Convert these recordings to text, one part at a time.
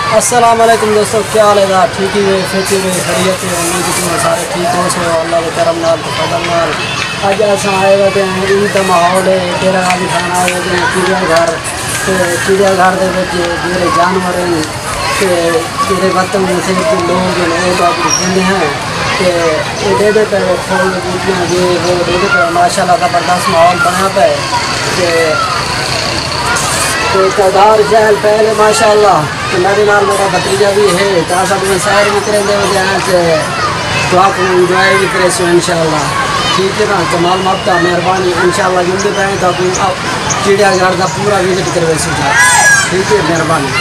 अस्सलाम वालेकुम दोस्तों, क्या हाल है? ठीक ही है, खेती में खरीत है। उम्मीद है तुम सारे ठीक हो सो अल्लाह के करम नाल तो फजल नाल। अज असां आए हुए हैं, ईद का माहौल है। तेरा गाजी खाना आए हुए हैं चिड़ियाघर। तो चिड़ियाघर के जेरे जानवर हैं जेरे बतंग से लोग हैं वो तो जिंदे हैं कि दे पे फूल बूटियाँ ये वो दे पे माशाल्लाह ज़बरदस्त माहौल बना पे तो तादार शहर पहले माशाल्लाह। तो मेरे नाल मेरा भतीजा भी है तो सब में सैर भी करेंगे तो आप इंजॉय भी करें सो इंशाल्लाह। ठीक है ना, कमाल मफ्ता मेहरबानी इंशाल्लाह जुलते पे तो आप चिड़ियाघर का पूरा विजिट करवे सो। ठीक है, मेहरबानी।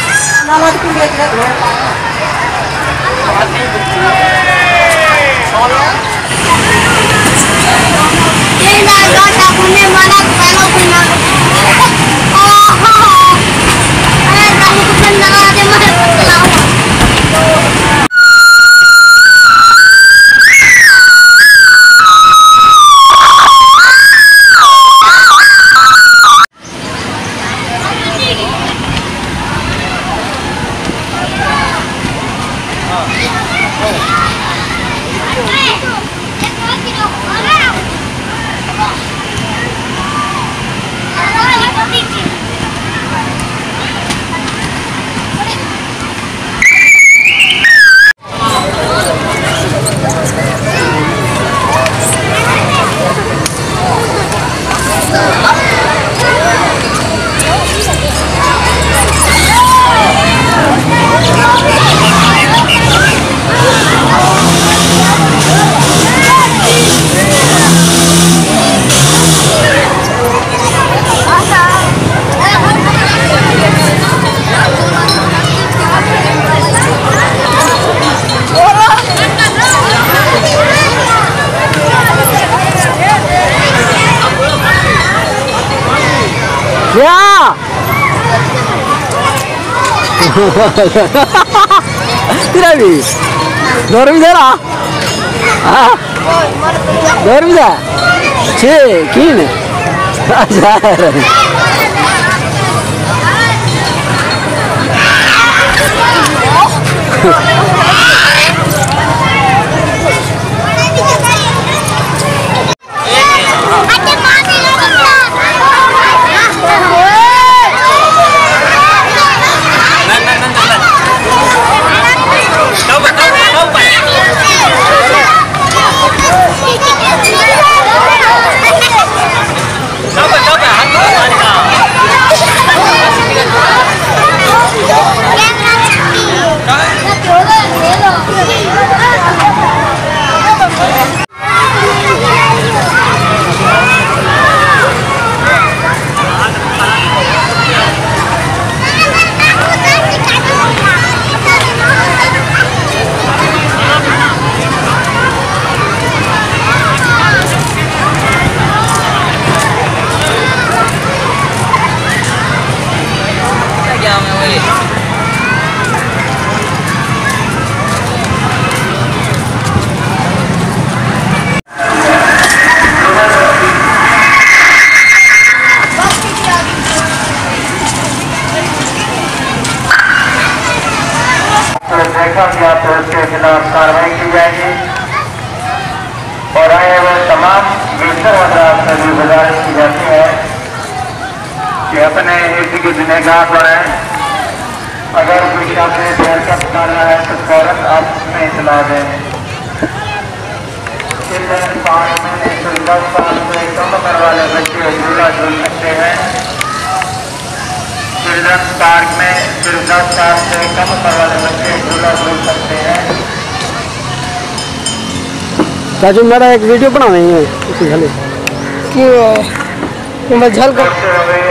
क्या तेरा भी दौर भी दे रहा दौर भी दे छे कीन देखा गया तो उसके खिलाफ कार्रवाई की जाएगी और आए हुए तमाम यूजर हजरात से भी गुजारिश की जाती है कि अपने इर्द गिर्द निगाह बनाएं। अगर कोई शख्स हरकत कर रहा है तो फौरन आप उसमें इतला दें। चिल्ड्रन पार्क में 10 साल से कम उम्र वाले बच्चे झूला झूल सकते हैं। चिल्ड्रन पार्क में सिर्फ 10 साल से कम उम्र वाले बच्चे झूला झूल सकते हैं। चाचू मेरा एक वीडियो बना रहे हैं उसी झले मैं झल करते हुए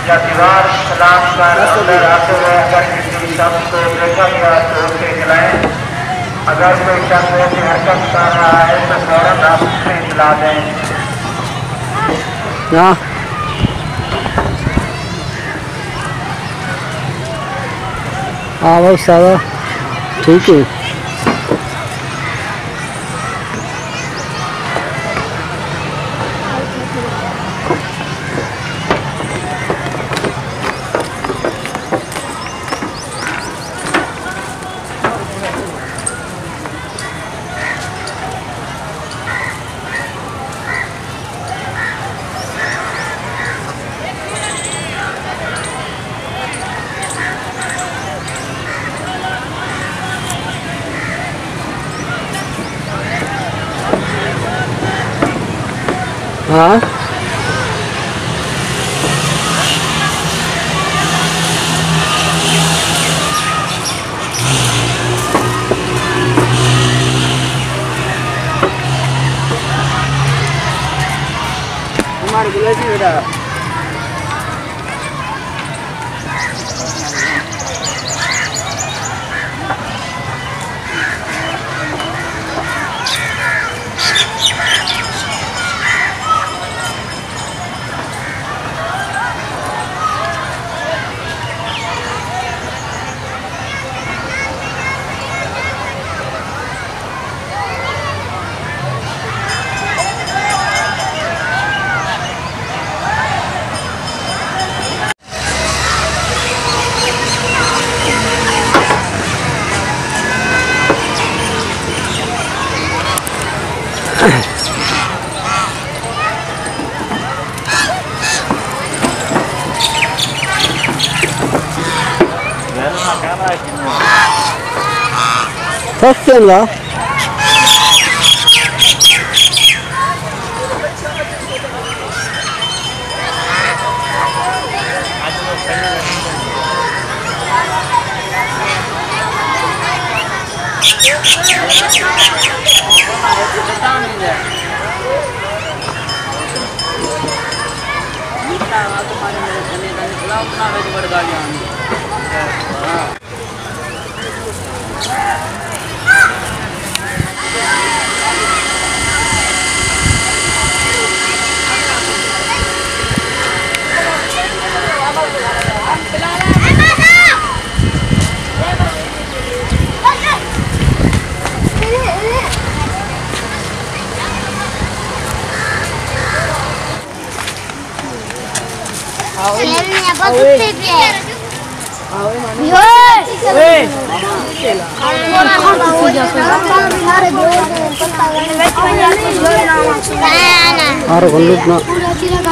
या दीवार सलाम कर अंदर आते हुए अगर किसी शख्स को देखा गया तो उसके खिलाएं। अगर कोई शख्स ऐसी हरकत कर रहा है तो फौरन आप उसमें इतला दें। हाँ बहुत सारा ठीक है। हाँ हमारे गुलासी बेटा Fashion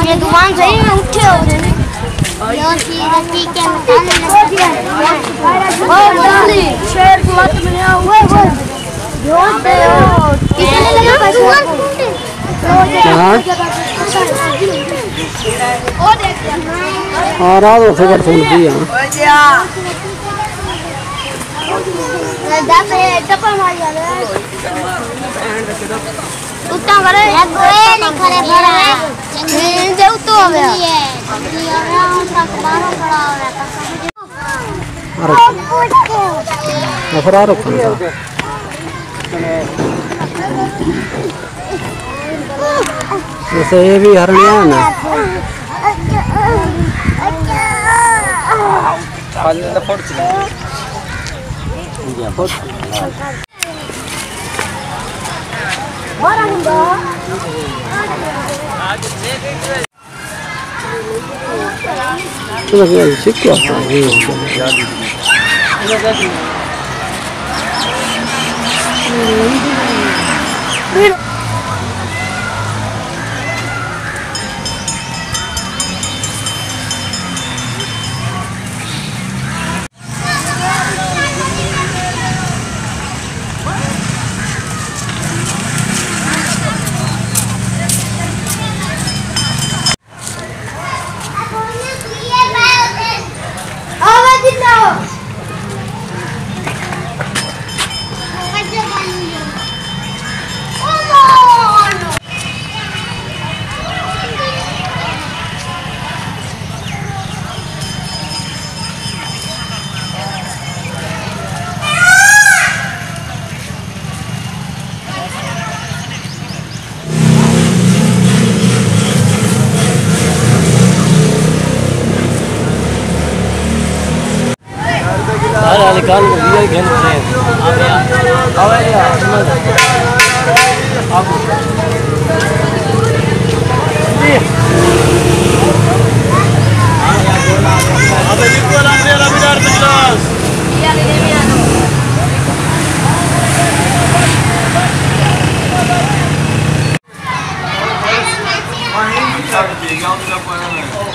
ये दुकान सही में उठे हो शेर को मत में हुए और आज खबर सुन दी उत्ता करे नहीं करे भरा है जे उत्तो हो गया नफरा रखा जैसे ये भी हरनिया है ना कान को दिया घेन से आवे यार आप अबे बिल्कुल हमरे रविदार क्लास या ले ले आनो वहीं सब देगा उनका पता नहीं